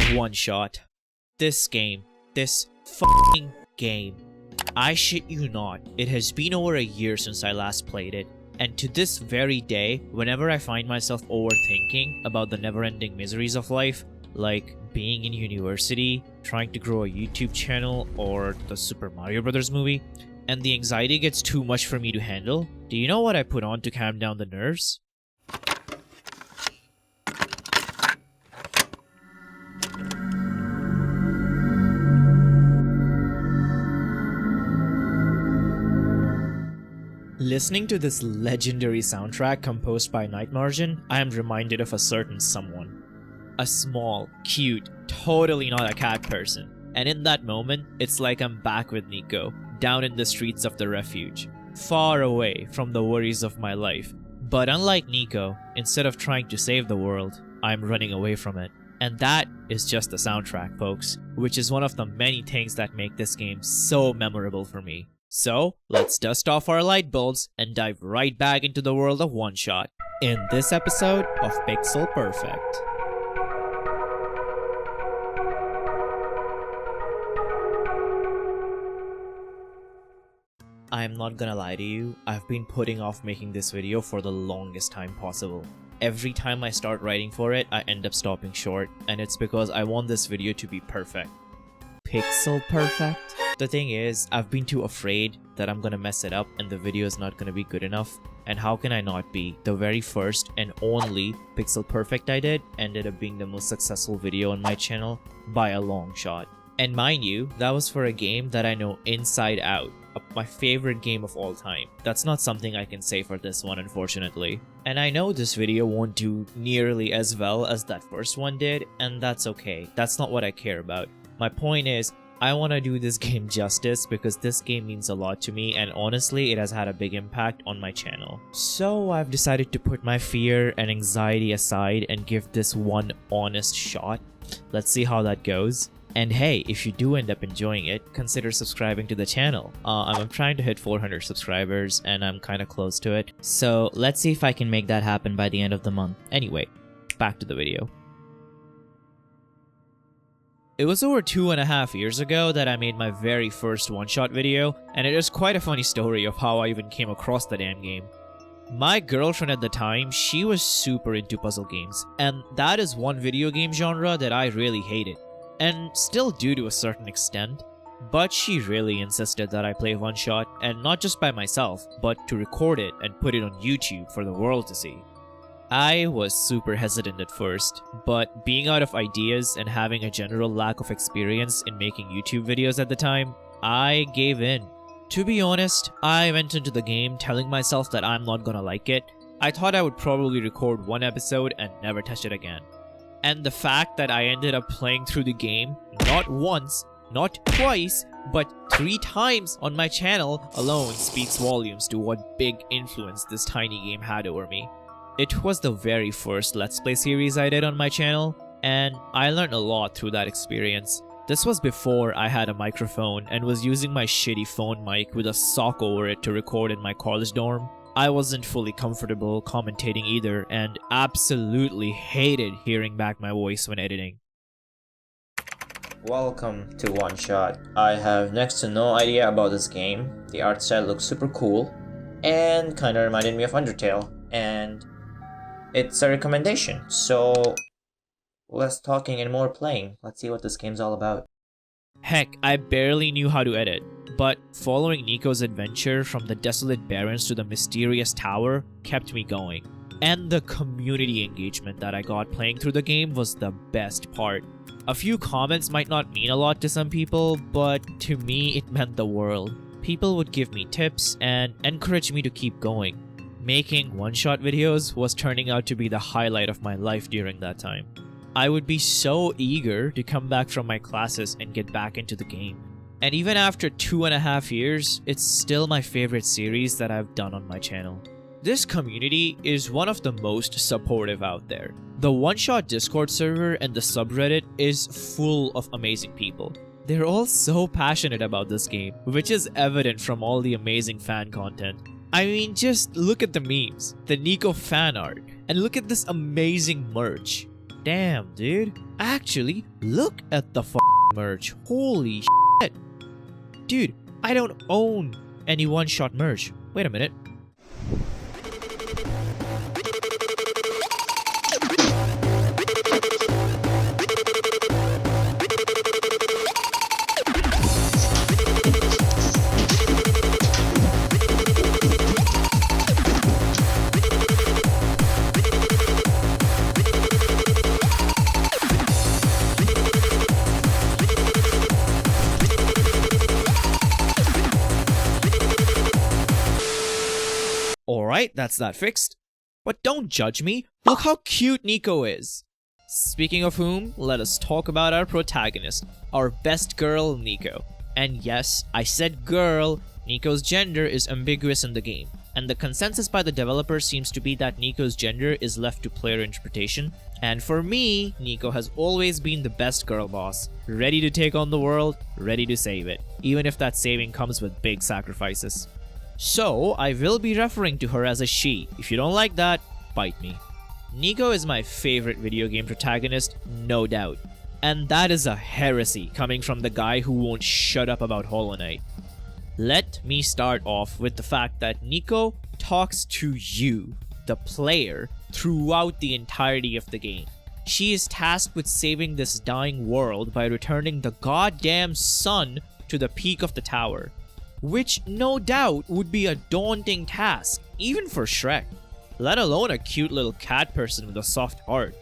OneShot. This game. This f***ing game. I shit you not, it has been over a year since I last played it. And to this very day, whenever I find myself overthinking about the never-ending miseries of life, like being in university, trying to grow a YouTube channel, or the Super Mario Bros. Movie, and the anxiety gets too much for me to handle, do you know what I put on to calm down the nerves? Listening to this legendary soundtrack composed by Night Margin, I am reminded of a certain someone. A small, cute, totally not a cat person. And in that moment, it's like I'm back with Nico, down in the streets of the refuge, far away from the worries of my life. But unlike Nico, instead of trying to save the world, I'm running away from it. And that is just the soundtrack, folks, which is one of the many things that make this game so memorable for me. So, let's dust off our light bulbs and dive right back into the world of OneShot in this episode of Pixel Perfect. I'm not gonna lie to you, I've been putting off making this video for the longest time possible. Every time I start writing for it, I end up stopping short, and it's because I want this video to be perfect. Pixel perfect? The thing is, I've been too afraid that I'm gonna mess it up and the video is not gonna be good enough. And how can I not be? The very first and only Pixel Perfect I did ended up being the most successful video on my channel by a long shot. And mind you, that was for a game that I know inside out. My favorite game of all time. That's not something I can say for this one, unfortunately. And I know this video won't do nearly as well as that first one did, and that's okay. That's not what I care about. My point is, I want to do this game justice because this game means a lot to me, and honestly it has had a big impact on my channel. So I've decided to put my fear and anxiety aside and give this one honest shot. Let's see how that goes. And hey, if you do end up enjoying it, consider subscribing to the channel. I'm trying to hit 400 subscribers and I'm kinda close to it. So let's see if I can make that happen by the end of the month. Anyway, back to the video. It was over 2.5 years ago that I made my very first OneShot video, and it is quite a funny story of how I even came across the damn game. My girlfriend at the time, she was super into puzzle games, and that is one video game genre that I really hated, and still do to a certain extent. But she really insisted that I play OneShot, and not just by myself, but to record it and put it on YouTube for the world to see. I was super hesitant at first, but being out of ideas and having a general lack of experience in making YouTube videos at the time, I gave in. To be honest, I went into the game telling myself that I'm not gonna like it. I thought I would probably record one episode and never touch it again. And the fact that I ended up playing through the game, not once, not twice, but 3 times on my channel alone speaks volumes to what big influence this tiny game had over me. It was the very first Let's Play series I did on my channel, and I learned a lot through that experience. This was before I had a microphone and was using my shitty phone mic with a sock over it to record in my college dorm. I wasn't fully comfortable commentating either, and absolutely hated hearing back my voice when editing. Welcome to OneShot. I have next to no idea about this game. The art style looks super cool, and kinda reminded me of Undertale, and it's a recommendation, so less talking and more playing. Let's see what this game's all about. Heck, I barely knew how to edit, but following Nico's adventure from the desolate barrens to the mysterious tower kept me going. And the community engagement that I got playing through the game was the best part. A few comments might not mean a lot to some people, but to me it meant the world. People would give me tips and encourage me to keep going. Making OneShot videos was turning out to be the highlight of my life during that time. I would be so eager to come back from my classes and get back into the game. And even after 2.5 years, it's still my favorite series that I've done on my channel. This community is one of the most supportive out there. The OneShot Discord server and the subreddit is full of amazing people. They're all so passionate about this game, which is evident from all the amazing fan content. I mean, just look at the memes, the Nico fan art, and look at this amazing merch. damn, dude. Actually, look at the merch. Holy shit. Dude, I don't own any one-shot merch. Wait a minute. Alright, that's that fixed. But don't judge me. Look how cute Nico is. Speaking of whom, let us talk about our protagonist, our best girl, Nico. And yes, I said girl. Nico's gender is ambiguous in the game, and the consensus by the developer seems to be that Nico's gender is left to player interpretation. And for me, Nico has always been the best girl boss, ready to take on the world, ready to save it, even if that saving comes with big sacrifices. So, I will be referring to her as a she. If you don't like that, bite me. Nico is my favorite video game protagonist, no doubt. And that is a heresy coming from the guy who won't shut up about Hollow Knight. Let me start off with the fact that Nico talks to you, the player, throughout the entirety of the game. She is tasked with saving this dying world by returning the goddamn sun to the peak of the tower. Which no doubt would be a daunting task, even for Shrek, let alone a cute little cat person with a soft heart.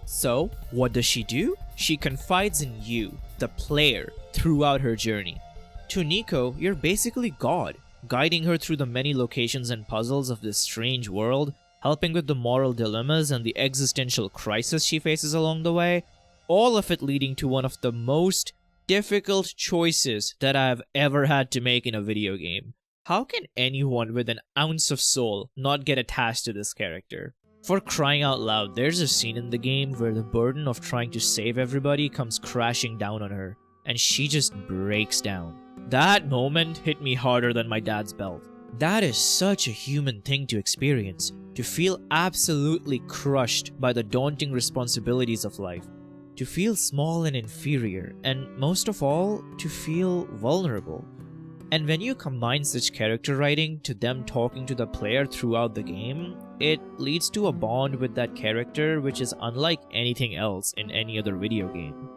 So, what does she do? She confides in you, the player, throughout her journey. To Nico, you're basically God, guiding her through the many locations and puzzles of this strange world, helping with the moral dilemmas and the existential crisis she faces along the way, all of it leading to one of the most difficult choices that I have ever had to make in a video game. How can anyone with an ounce of soul not get attached to this character? For crying out loud, there's a scene in the game where the burden of trying to save everybody comes crashing down on her, and she just breaks down. That moment hit me harder than my dad's belt. That is such a human thing to experience, to feel absolutely crushed by the daunting responsibilities of life. To feel small and inferior, and most of all, to feel vulnerable. And when you combine such character writing to them talking to the player throughout the game, it leads to a bond with that character which is unlike anything else in any other video game.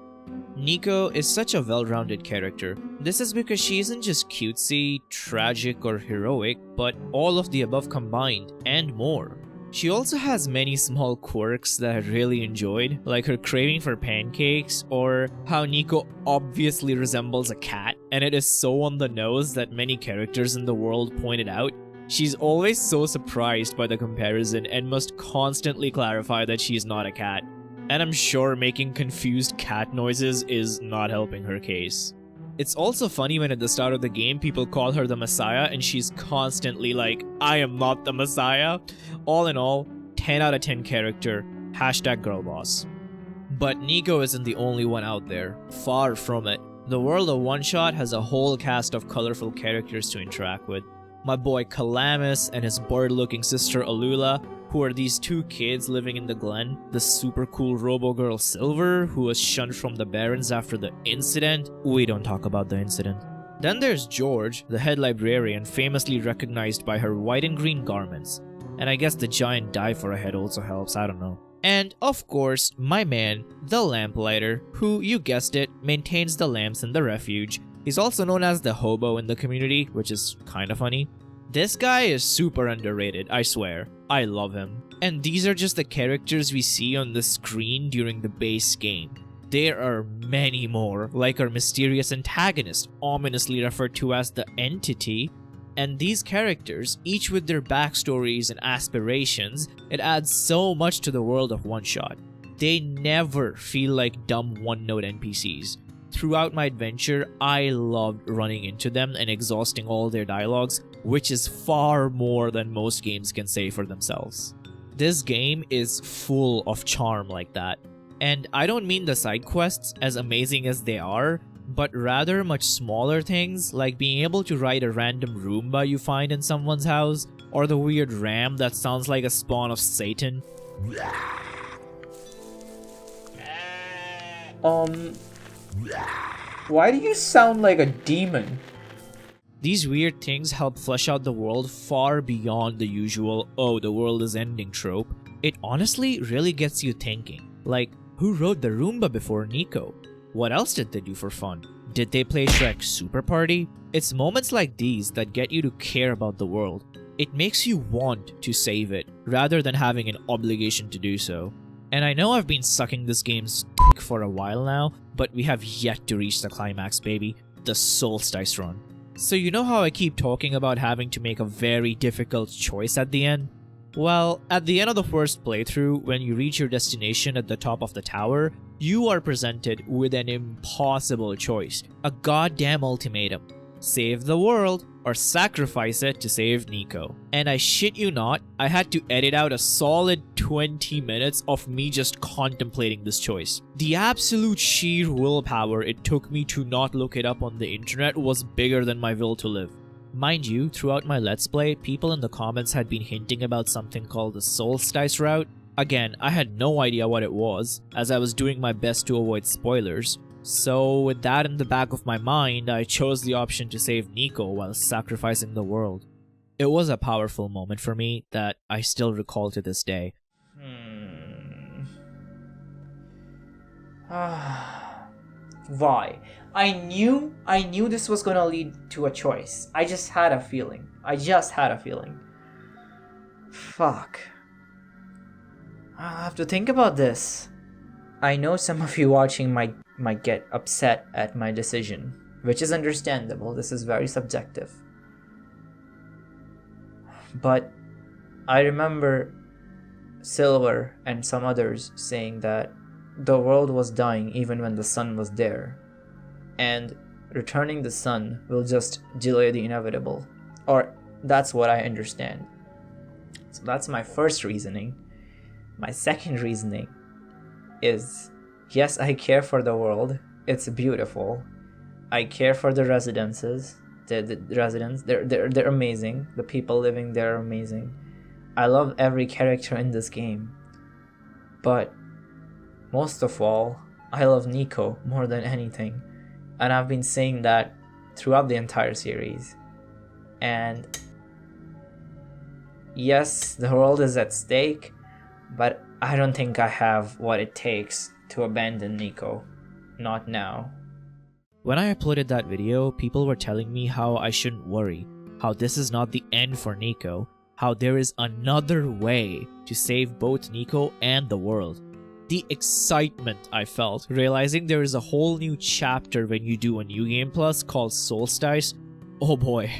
Nico is such a well-rounded character. This is because she isn't just cutesy, tragic, or heroic, but all of the above combined, and more. She also has many small quirks that I really enjoyed, like her craving for pancakes, or how Nico obviously resembles a cat, and it is so on the nose that many characters in the world pointed out. She's always so surprised by the comparison and must constantly clarify that she's not a cat. And I'm sure making confused cat noises is not helping her case. It's also funny when at the start of the game people call her the Messiah and she's constantly like, I am not the Messiah. All in all, 10 out of 10 character, #girlboss. But Nico isn't the only one out there, far from it. The world of OneShot has a whole cast of colorful characters to interact with. My boy Calamus and his bird-looking sister Alula, who are these two kids living in the Glen, the super cool robo-girl Silver, who was shunned from the Barrens after the incident. We don't talk about the incident. Then there's George, the head librarian, famously recognized by her white and green garments. And I guess the giant dye for a head also helps, I don't know. And, of course, my man, the lamplighter, who, you guessed it, maintains the lamps in the refuge. He's also known as the hobo in the community, which is kinda funny. This guy is super underrated, I swear. I love him. And these are just the characters we see on the screen during the base game. There are many more, like our mysterious antagonist, ominously referred to as the Entity. And these characters, each with their backstories and aspirations, it adds so much to the world of OneShot. They never feel like dumb one-note NPCs. Throughout my adventure, I loved running into them and exhausting all their dialogues, which is far more than most games can say for themselves. This game is full of charm like that. And I don't mean the side quests, as amazing as they are, but rather much smaller things like being able to ride a random Roomba you find in someone's house, or the weird ram that sounds like a spawn of Satan. Why do you sound like a demon? These weird things help flesh out the world far beyond the usual, oh, the world is ending trope. It honestly really gets you thinking. Like, who rode the Roomba before Nico? What else did they do for fun? Did they play Shrek Super Party? It's moments like these that get you to care about the world. It makes you want to save it, rather than having an obligation to do so. And I know I've been sucking this game's dick for a while now, but we have yet to reach the climax, baby. The Solstice run. So you know how I keep talking about having to make a very difficult choice at the end? Well, at the end of the first playthrough, when you reach your destination at the top of the tower, you are presented with an impossible choice. A goddamn ultimatum. Save the world, or sacrifice it to save Nico. And I shit you not, I had to edit out a solid 20 minutes of me just contemplating this choice. The absolute sheer willpower it took me to not look it up on the internet was bigger than my will to live. Mind you, throughout my Let's Play, people in the comments had been hinting about something called the Solstice route. Again, I had no idea what it was, as I was doing my best to avoid spoilers. So with that in the back of my mind, I chose the option to save Nico while sacrificing the world. It was a powerful moment for me that I still recall to this day. Why? I knew this was gonna lead to a choice. I just had a feeling. Fuck. I'll have to think about this. I know some of you watching might get upset at my decision, which is understandable. This is very subjective. But I remember Silver and some others saying that the world was dying even when the sun was there, and returning the sun will just delay the inevitable. Or that's what I understand. So that's my first reasoning. My second reasoning is, yes, I care for the world. It's beautiful. I care for the residences. The residents, they're amazing. The people living there are amazing. I love every character in this game. But most of all, I love Nico more than anything. And I've been saying that throughout the entire series. And yes, the world is at stake, but I don't think I have what it takes to abandon Nico. Not now. When I uploaded that video, people were telling me how I shouldn't worry, how this is not the end for Nico, how there is another way to save both Nico and the world. The excitement I felt, realizing there is a whole new chapter when you do a New Game Plus called Solstice, oh boy.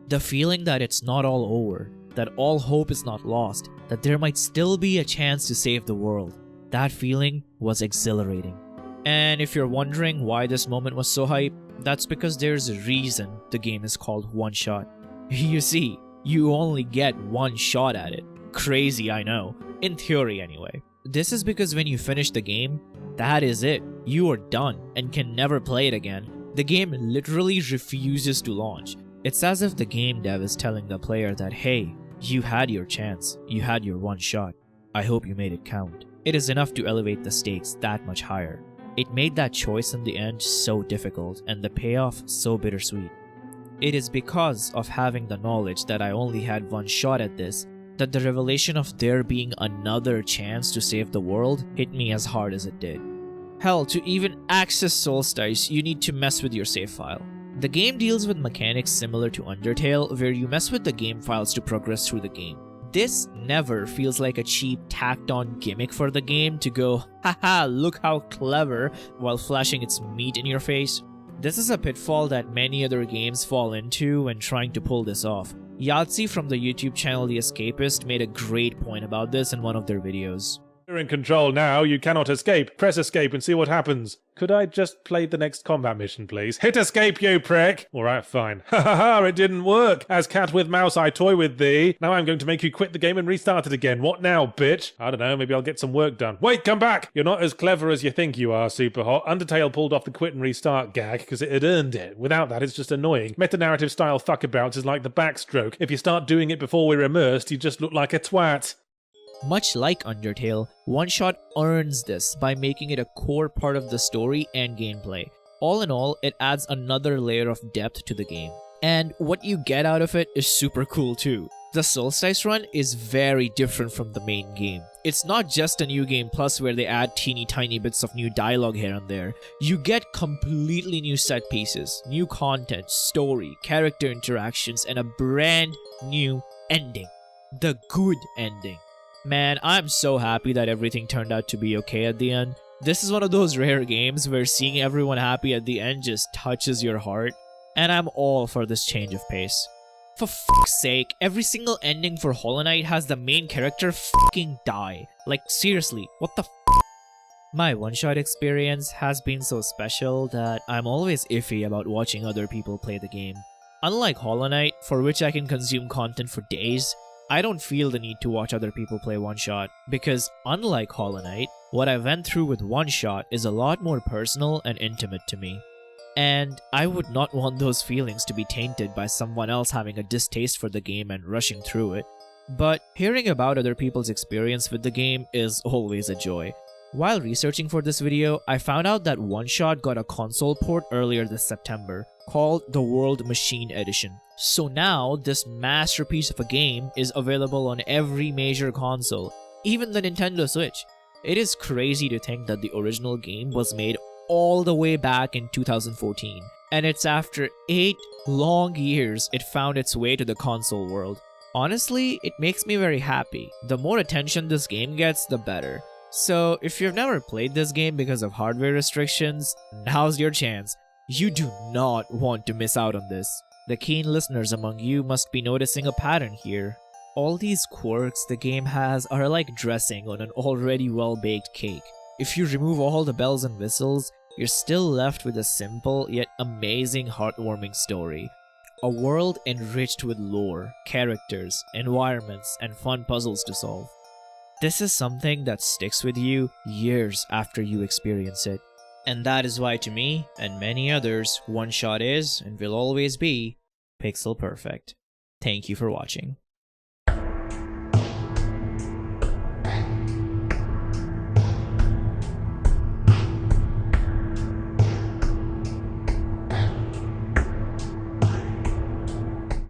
The feeling that it's not all over, that all hope is not lost, that there might still be a chance to save the world. That feeling was exhilarating. And if you're wondering why this moment was so hype, that's because there's a reason the game is called OneShot. You see, you only get one shot at it. Crazy, I know. In theory, anyway. This is because when you finish the game, that is it. You are done and can never play it again. The game literally refuses to launch. It's as if the game dev is telling the player that, hey, you had your chance. You had your one shot. I hope you made it count. It is enough to elevate the stakes that much higher. It made that choice in the end so difficult and the payoff so bittersweet. It is because of having the knowledge that I only had one shot at this that the revelation of there being another chance to save the world hit me as hard as it did. Hell, to even access Solstice, you need to mess with your save file. The game deals with mechanics similar to Undertale, where you mess with the game files to progress through the game. This never feels like a cheap, tacked-on gimmick for the game to go, haha, look how clever, while flashing its meat in your face. This is a pitfall that many other games fall into when trying to pull this off. Yahtzee from the YouTube channel The Escapist made a great point about this in one of their videos. You're in control now, you cannot escape. Press escape and see what happens. Could I just play the next combat mission, please? Hit escape, you prick! Alright, fine. Ha ha ha, it didn't work! As cat with mouse, I toy with thee. Now I'm going to make you quit the game and restart it again. What now, bitch? I don't know, maybe I'll get some work done. Wait, come back! You're not as clever as you think you are, Super Hot. Undertale pulled off the quit and restart gag because it had earned it. Without that, it's just annoying. Meta-narrative style fuckabouts is like the backstroke. If you start doing it before we're immersed, you just look like a twat. Much like Undertale, OneShot earns this by making it a core part of the story and gameplay. All in all, it adds another layer of depth to the game. And what you get out of it is super cool too. The Solstice run is very different from the main game. It's not just a new game plus where they add teeny tiny bits of new dialogue here and there. You get completely new set pieces, new content, story, character interactions, and a brand new ending. The good ending. Man, I'm so happy that everything turned out to be okay at the end. This is one of those rare games where seeing everyone happy at the end just touches your heart, and I'm all for this change of pace. For fuck's sake, every single ending for Hollow Knight has the main character fucking die. Like, seriously, what the f? My one-shot experience has been so special that I'm always iffy about watching other people play the game. Unlike Hollow Knight, for which I can consume content for days, I don't feel the need to watch other people play one-shot, because unlike Hollow Knight, what I went through with one-shot is a lot more personal and intimate to me. And I would not want those feelings to be tainted by someone else having a distaste for the game and rushing through it. But hearing about other people's experience with the game is always a joy. While researching for this video, I found out that OneShot got a console port earlier this September, called the World Machine Edition. So now, this masterpiece of a game is available on every major console, even the Nintendo Switch. It is crazy to think that the original game was made all the way back in 2014, and it's after 8 long years it found its way to the console world. Honestly, it makes me very happy. The more attention this game gets, the better. So if you've never played this game because of hardware restrictions, now's your chance. You do not want to miss out on this. The keen listeners among you must be noticing a pattern here. All these quirks the game has are like dressing on an already well-baked cake. If you remove all the bells and whistles, you're still left with a simple yet amazing heartwarming story. A world enriched with lore, characters, environments, and fun puzzles to solve. This is something that sticks with you years after you experience it. And that is why to me, and many others, OneShot is, and will always be, pixel perfect. Thank you for watching.